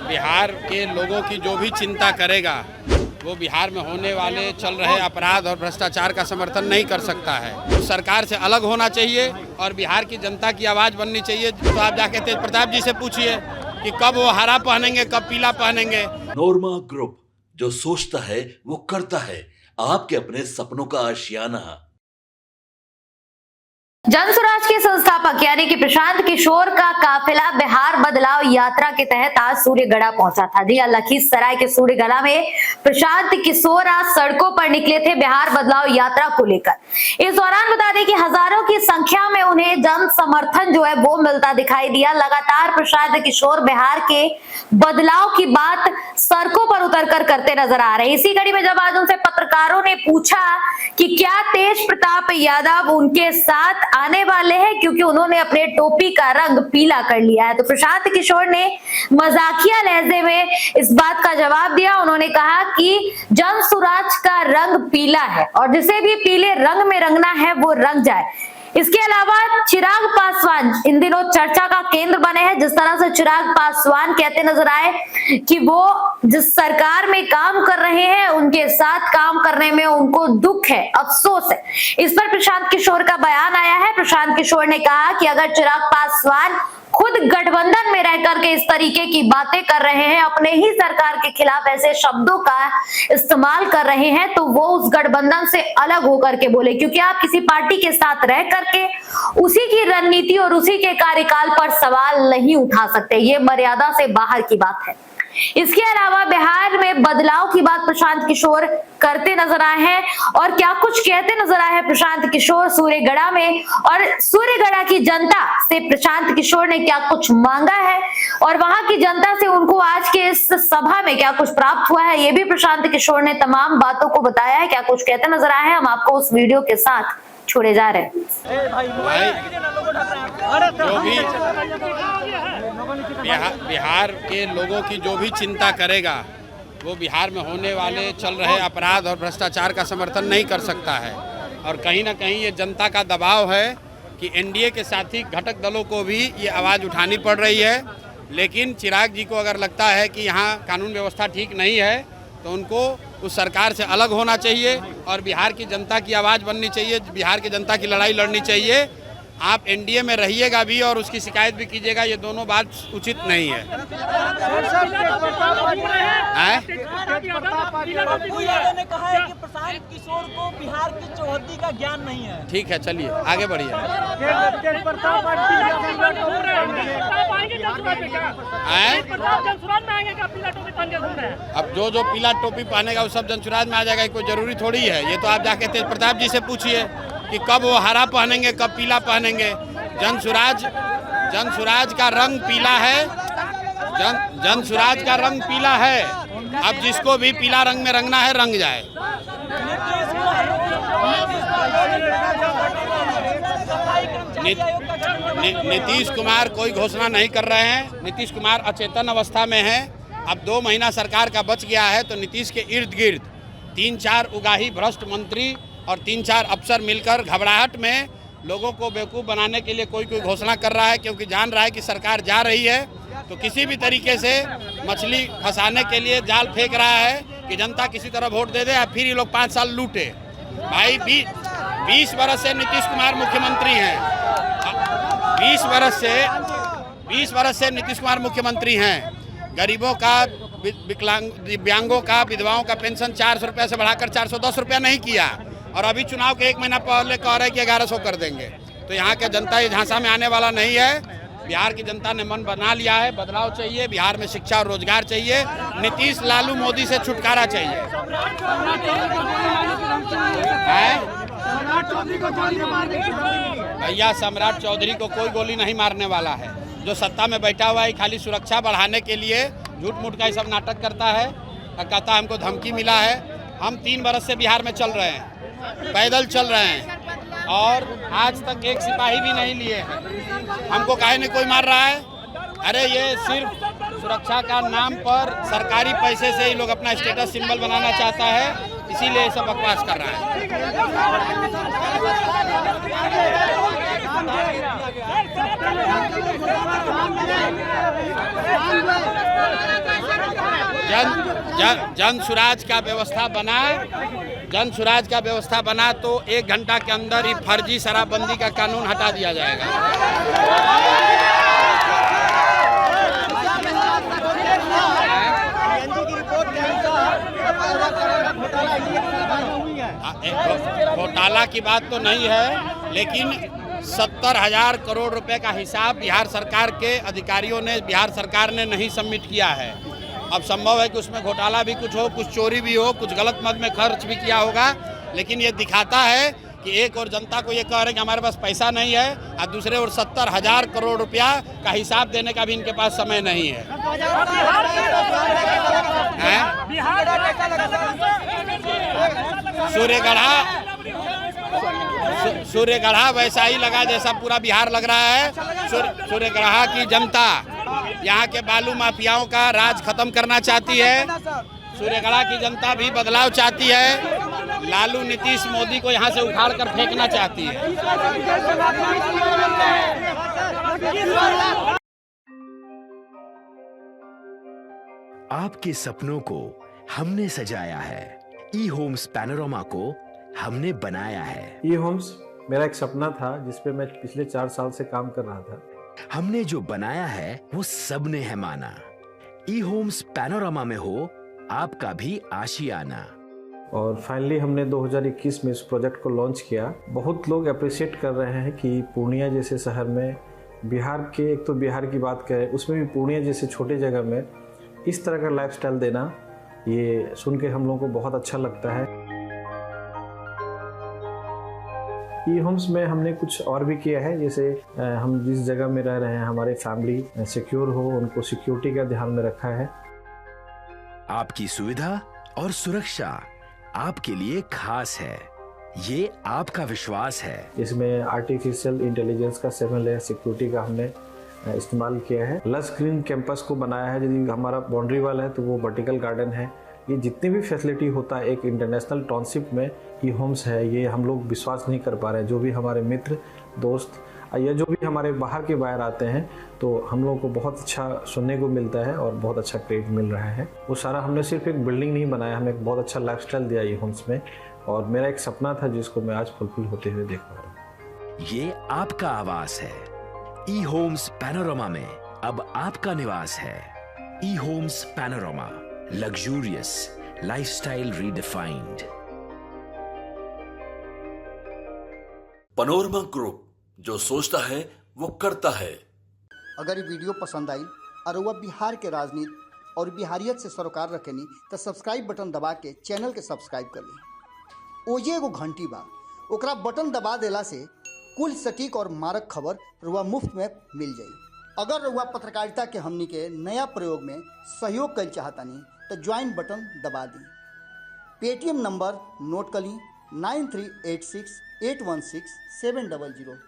बिहार के लोगों की जो भी चिंता करेगा वो बिहार में होने वाले चल रहे अपराध और भ्रष्टाचार का समर्थन नहीं कर सकता है। तो सरकार से अलग होना चाहिए और बिहार की जनता की आवाज़ बननी चाहिए। तो आप जाके तेज प्रताप जी से पूछिए कि कब वो हरा पहनेंगे, कब पीला पहनेंगे। नोरमा ग्रुप, जो सोचता है वो करता है। आपके अपने सपनों का आशियाना। जनसुराज के संस्थापक यानी कि प्रशांत किशोर का काफिला बिहार बदलाव यात्रा के तहत आज सूर्यगढ़ा पहुंचा था। जी, लखीसराय के सूर्यगढ़ा में प्रशांत किशोर आज सड़कों पर निकले थे बिहार बदलाव यात्रा को लेकर। इस दौरान बता दें कि हजारों की संख्या में उन्हें जन समर्थन जो है वो मिलता दिखाई दिया। लगातार प्रशांत किशोर बिहार के बदलाव की बात सड़कों पर उतरकर करते नजर आ रहे हैं। इसी कड़ी में जब आज उनसे पत्रकारों ने पूछा कि क्या तेज प्रताप यादव उनके साथ आने वाले हैं, क्योंकि उन्होंने अपने टोपी का रंग पीला कर लिया है, तो प्रशांत किशोर ने मजाकिया लहजे में इस बात का जवाब दिया। उन्होंने कहा कि जनसुराज का रंग पीला है और जिसे भी पीले रंग में रंगना है वो रंग जाए। इसके अलावा चिराग पासवान इन दिनों चर्चा का केंद्र बने हैं। जिस तरह से चिराग पासवान कहते नजर आए कि वो जिस सरकार में काम कर रहे हैं उनके साथ काम करने में उनको दुख है, अफसोस है। इस पर प्रशांत किशोर का बयान आया है। प्रशांत किशोर ने कहा कि अगर चिराग पासवान खुद गठबंधन में रह करके इस तरीके की बातें कर रहे हैं, अपने ही सरकार के खिलाफ ऐसे शब्दों का इस्तेमाल कर रहे हैं, तो वो उस गठबंधन से अलग होकर के बोले, क्योंकि आप किसी पार्टी के साथ रह करके उसी की रणनीति और उसी के कार्यकाल पर सवाल नहीं उठा सकते। ये मर्यादा से बाहर की बात है। इसके अलावा बिहार में बदलाव की बात प्रशांत किशोर करते नजर आए हैं और क्या कुछ कहते नजर आए हैं प्रशांत किशोर सूर्यगढ़ा में, और सूर्यगढ़ा की जनता से प्रशांत किशोर ने क्या कुछ मांगा है और वहां की जनता से उनको आज के इस सभा में क्या कुछ प्राप्त हुआ है, ये भी प्रशांत किशोर ने तमाम बातों को बताया है। क्या कुछ कहते नजर आए हैं, हम आपको उस वीडियो के साथ छोड़े जा रहे हैं। जो भी बिहार के लोगों की जो भी चिंता करेगा वो बिहार में होने वाले चल रहे अपराध और भ्रष्टाचार का समर्थन नहीं कर सकता है। और कहीं ना कहीं ये जनता का दबाव है कि एनडीए के साथी घटक दलों को भी ये आवाज़ उठानी पड़ रही है। लेकिन चिराग जी को अगर लगता है कि यहाँ कानून व्यवस्था ठीक नहीं है तो उनको उस सरकार से अलग होना चाहिए और बिहार की जनता की आवाज़ बननी चाहिए, बिहार की जनता की लड़ाई लड़नी चाहिए। आप एनडीए में रहिएगा भी और उसकी शिकायत भी कीजिएगा, ये दोनों बात उचित नहीं है। ने कहा है कि प्रशांत किशोर को बिहार की चौहद्दी का ज्ञान नहीं है। ठीक है, चलिए आगे बढ़िए। अब जो पीला टोपी पहनेगा वो सब जनसुराज में आ जाएगा, कोई जरूरी थोड़ी है। ये तो आप जाके तेज प्रताप जी से पूछिए कि कब वो हरा पहनेंगे, कब पीला पहनेंगे। जनसुराज का रंग पीला है, जनसुराज का रंग पीला है। अब जिसको भी पीला रंग में रंगना है रंग जाए। नीतीश कुमार कोई घोषणा नहीं कर रहे हैं। नीतीश कुमार अचेतन अवस्था में है। अब 2 महीना सरकार का बच गया है तो नीतीश के इर्द गिर्द 3-4 उगाही भ्रष्ट मंत्री और 3-4 अफसर मिलकर घबराहट में लोगों को बेवकूफ़ बनाने के लिए कोई घोषणा कर रहा है, क्योंकि जान रहा है कि सरकार जा रही है तो किसी भी तरीके से मछली फंसाने के लिए जाल फेंक रहा है कि जनता किसी तरह वोट दे दे या फिर ये लोग 5 साल लूटे। भाई 20 बरस से नीतीश कुमार मुख्यमंत्री हैं। 20 बरस से नीतीश कुमार मुख्यमंत्री हैं। गरीबों का, दिव्यांगों का, विधवाओं का पेंशन 400 रुपये से बढ़ाकर 410 रुपया नहीं किया और अभी चुनाव के 1 महीना पहले कह रहे हैं कि 1100 कर देंगे। तो यहाँ के जनता ये झांसा में आने वाला नहीं है। बिहार की जनता ने मन बना लिया है, बदलाव चाहिए। बिहार में शिक्षा और रोजगार चाहिए। नीतीश लालू मोदी से छुटकारा चाहिए। भैया, सम्राट चौधरी को कोई गोली नहीं मारने वाला है। जो सत्ता में बैठा हुआ है खाली सुरक्षा बढ़ाने के लिए झूठ मूठ का ये सब नाटक करता है, कहता है हमको धमकी मिला है। हम 3 बरस से बिहार में चल रहे हैं, पैदल चल रहे हैं और आज तक एक सिपाही भी नहीं लिए हैं। हमको काहे नहीं कोई मार रहा है? अरे ये सिर्फ सुरक्षा का नाम पर सरकारी पैसे से ही लोग अपना स्टेटस सिंबल बनाना चाहता है, इसीलिए सब बकवास कर रहा है। जन सुराज का व्यवस्था बना तो 1 घंटा के अंदर ही फर्जी शराबबंदी का कानून हटा दिया जाएगा। घोटाला की बात तो नहीं है, लेकिन 70,000 करोड़ रुपए का हिसाब बिहार सरकार के अधिकारियों ने, बिहार सरकार ने नहीं सबमिट किया है। अब संभव है कि उसमें घोटाला भी कुछ हो, कुछ चोरी भी हो, कुछ गलत मद में खर्च भी किया होगा, लेकिन ये दिखाता है कि एक और जनता को ये कह रहे हैं कि हमारे पास पैसा नहीं है, और दूसरे ओर 70,000 करोड़ रुपया का हिसाब देने का भी इनके पास समय नहीं है। सूर्यगढ़ा वैसा ही लगा जैसा पूरा बिहार लग रहा है। सूर्यगढ़ा की जनता यहाँ के बालू माफियाओं का राज खत्म करना चाहती है। सूर्यगढ़ा की जनता भी बदलाव चाहती है। लालू, नीतीश, मोदी को यहाँ से उखाड़ कर फेंकना चाहती है। आपके सपनों को हमने सजाया है, ई होम्स पैनोरमा को हमने बनाया है। ई होम्स मेरा एक सपना था जिसपे मैं पिछले 4 साल से काम कर रहा था। हमने जो बनाया है वो सबने है माना। ई होम्स पैनोरमा में हो आपका भी आशियाना। और फाइनली हमने 2021 में इस प्रोजेक्ट को लॉन्च किया। बहुत लोग अप्रिशिएट कर रहे हैं कि पूर्णिया जैसे शहर में, बिहार के, एक तो बिहार की बात करें उसमें भी पूर्णिया जैसे छोटे जगह में इस तरह का लाइफस्टाइल देना, ये सुन के हम लोगों को बहुत अच्छा लगता है। ई होम्स में हमने कुछ और भी किया है, जैसे हम जिस जगह में रह रहे हैं हमारे फैमिली सिक्योर हो, उनको सिक्योरिटी का ध्यान में रखा है। आपकी सुविधा और सुरक्षा आपके लिए खास है, ये आपका विश्वास है। इसमें आर्टिफिशियल इंटेलिजेंस का 7 लेयर सिक्योरिटी का हमने इस्तेमाल किया है। लस ग्रीन कैंपस को बनाया है। यदि हमारा बाउंड्री वाल है तो वो वर्टिकल गार्डन है। ये जितनी भी फैसिलिटी होता है एक इंटरनेशनल टाउनशिप में ई होम्स है, ये हम लोग विश्वास नहीं कर पा रहे हैं। जो भी हमारे मित्र, दोस्त या जो भी हमारे बाहर के बाहर आते हैं तो हम लोगों को बहुत अच्छा सुनने को मिलता है और बहुत अच्छा क्रेडिट मिल रहा है। वो सारा हमने सिर्फ एक बिल्डिंग नहीं बनाया, हमें एक बहुत अच्छा लाइफस्टाइल दिया ई होम्स में, और मेरा एक सपना था जिसको मैं आज फुलफिल होते हुए देख पा रहा हूँ। ये आपका आवास है। ई होम्स पैनोरमा में अब आपका निवास है। E Homes Panorama, luxurious lifestyle redefined. Panorama Group, जो सोचता है वो करता है। अगर ये वीडियो पसंद आई और वह बिहार के राजनीति और बिहारियत से सरोकार रखेनी तो सब्सक्राइब बटन दबा के चैनल के सब्सक्राइब कर ली। ओजे एगो घंटी बा, ओकरा बटन दबा देला से कुल सटीक और मारक खबर रुआ मुफ्त में मिल जाई। अगर रुआ पत्रकारिता के हमनी के नया प्रयोग में सहयोग कर चाहतानी तो ज्वाइन बटन दबा दी। पेटीएम नंबर नोट कर ली 9386 816 700।